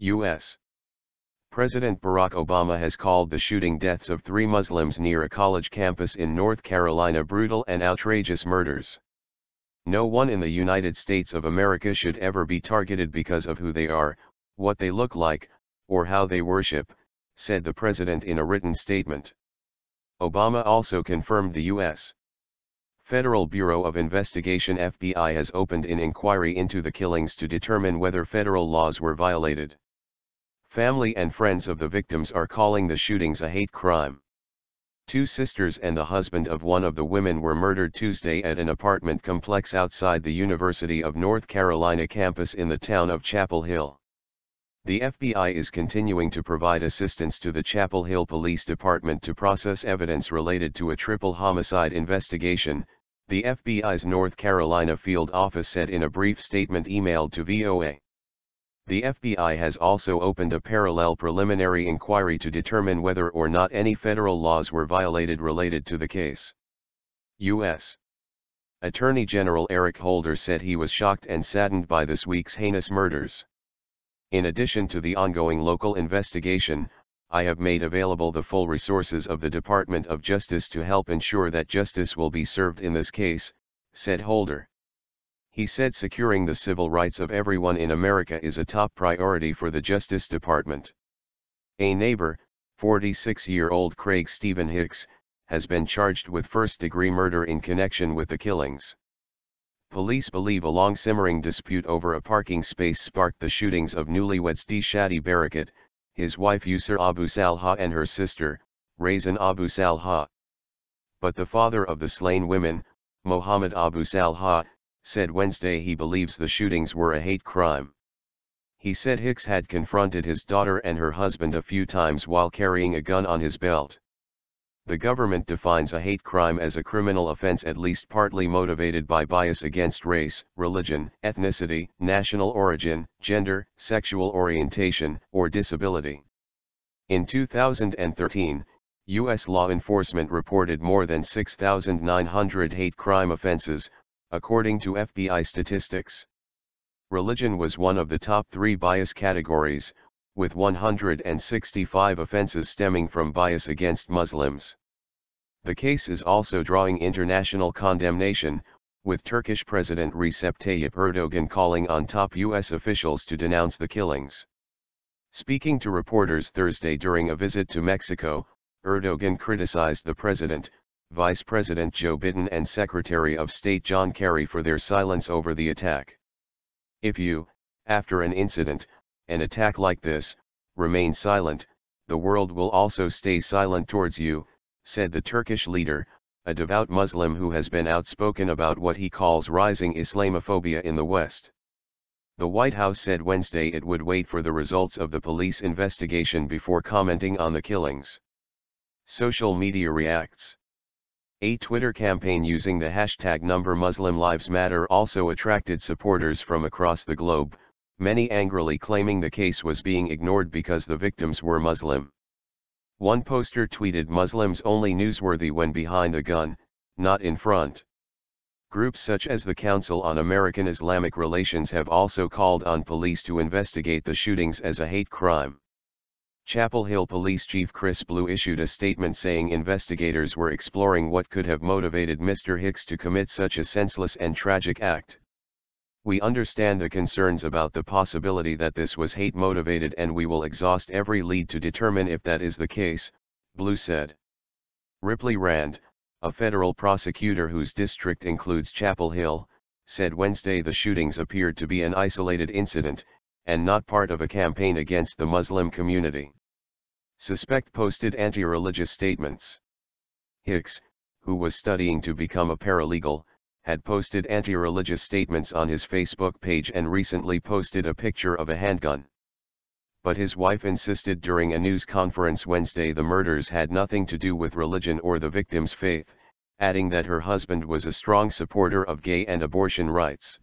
U.S. President Barack Obama has called the shooting deaths of 3 Muslims near a college campus in North Carolina brutal and outrageous murders. No one in the United States of America should ever be targeted because of who they are, what they look like, or how they worship, said the president in a written statement. Obama also confirmed the U.S. Federal Bureau of Investigation (FBI) has opened an inquiry into the killings to determine whether federal laws were violated. Family and friends of the victims are calling the shootings a hate crime. 2 sisters and the husband of one of the women were murdered Tuesday at an apartment complex outside the University of North Carolina campus in the town of Chapel Hill. The FBI is continuing to provide assistance to the Chapel Hill Police Department to process evidence related to a triple homicide investigation, the FBI's North Carolina field office said in a brief statement emailed to VOA. The FBI has also opened a parallel preliminary inquiry to determine whether or not any federal laws were violated related to the case. U.S. Attorney General Eric Holder said he was shocked and saddened by this week's heinous murders. In addition to the ongoing local investigation, I have made available the full resources of the Department of Justice to help ensure that justice will be served in this case, said Holder. He said securing the civil rights of everyone in America is a top priority for the Justice Department. A neighbor, 46-year-old Craig Stephen Hicks, has been charged with first-degree murder in connection with the killings. Police believe a long-simmering dispute over a parking space sparked the shootings of newlyweds Shadi Barakat, his wife Yusr Abu-Salha and her sister, Recep Abu-Salha. But the father of the slain women, Mohammad Abu-Salha, said Wednesday he believes the shootings were a hate crime. He said Hicks had confronted his daughter and her husband a few times while carrying a gun on his belt. The government defines a hate crime as a criminal offense at least partly motivated by bias against race, religion, ethnicity, national origin, gender, sexual orientation, or disability. In 2013, U.S. law enforcement reported more than 6,900 hate crime offenses, according to FBI statistics. Religion was one of the top 3 bias categories, with 165 offenses stemming from bias against Muslims. The case is also drawing international condemnation, with Turkish President Recep Tayyip Erdogan calling on top U.S. officials to denounce the killings. Speaking to reporters Thursday during a visit to Mexico, Erdogan criticized the president, Vice President Joe Biden and Secretary of State John Kerry for their silence over the attack. If you, after an incident, an attack like this, remain silent, the world will also stay silent towards you, said the Turkish leader, a devout Muslim who has been outspoken about what he calls rising Islamophobia in the West. The White House said Wednesday it would wait for the results of the police investigation before commenting on the killings. Social media reacts. A Twitter campaign using the hashtag #MuslimLivesMatter also attracted supporters from across the globe, many angrily claiming the case was being ignored because the victims were Muslim. One poster tweeted Muslims only newsworthy when behind the gun, not in front. Groups such as the Council on American Islamic Relations have also called on police to investigate the shootings as a hate crime. Chapel Hill Police Chief Chris Blue issued a statement saying investigators were exploring what could have motivated Mr. Hicks to commit such a senseless and tragic act. We understand the concerns about the possibility that this was hate-motivated and we will exhaust every lead to determine if that is the case, Blue said. Ripley Rand, a federal prosecutor whose district includes Chapel Hill, said Wednesday the shootings appeared to be an isolated incident, and not part of a campaign against the Muslim community. Suspect posted anti-religious statements. Hicks, who was studying to become a paralegal, had posted anti-religious statements on his Facebook page and recently posted a picture of a handgun. But his wife insisted during a news conference Wednesday the murders had nothing to do with religion or the victim's faith, adding that her husband was a strong supporter of gay and abortion rights.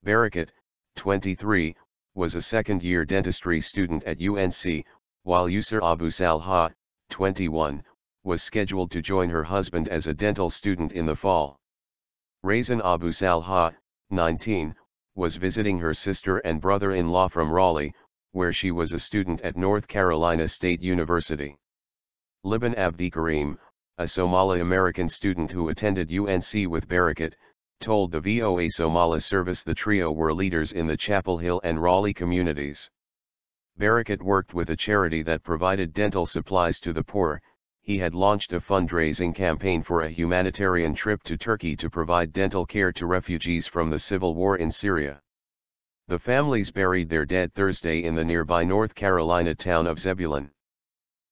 Barakat, 23, was a second-year dentistry student at UNC, while Yusr Abu-Salha, 21, was scheduled to join her husband as a dental student in the fall. Recep Abu-Salha, 19, was visiting her sister and brother-in-law from Raleigh, where she was a student at North Carolina State University. Libin Abdikarim, a Somali-American student who attended UNC with Barakat, told the VOA Somali service the trio were leaders in the Chapel Hill and Raleigh communities. Barakat worked with a charity that provided dental supplies to the poor. He had launched a fundraising campaign for a humanitarian trip to Turkey to provide dental care to refugees from the civil war in Syria. The families buried their dead Thursday in the nearby North Carolina town of Zebulon.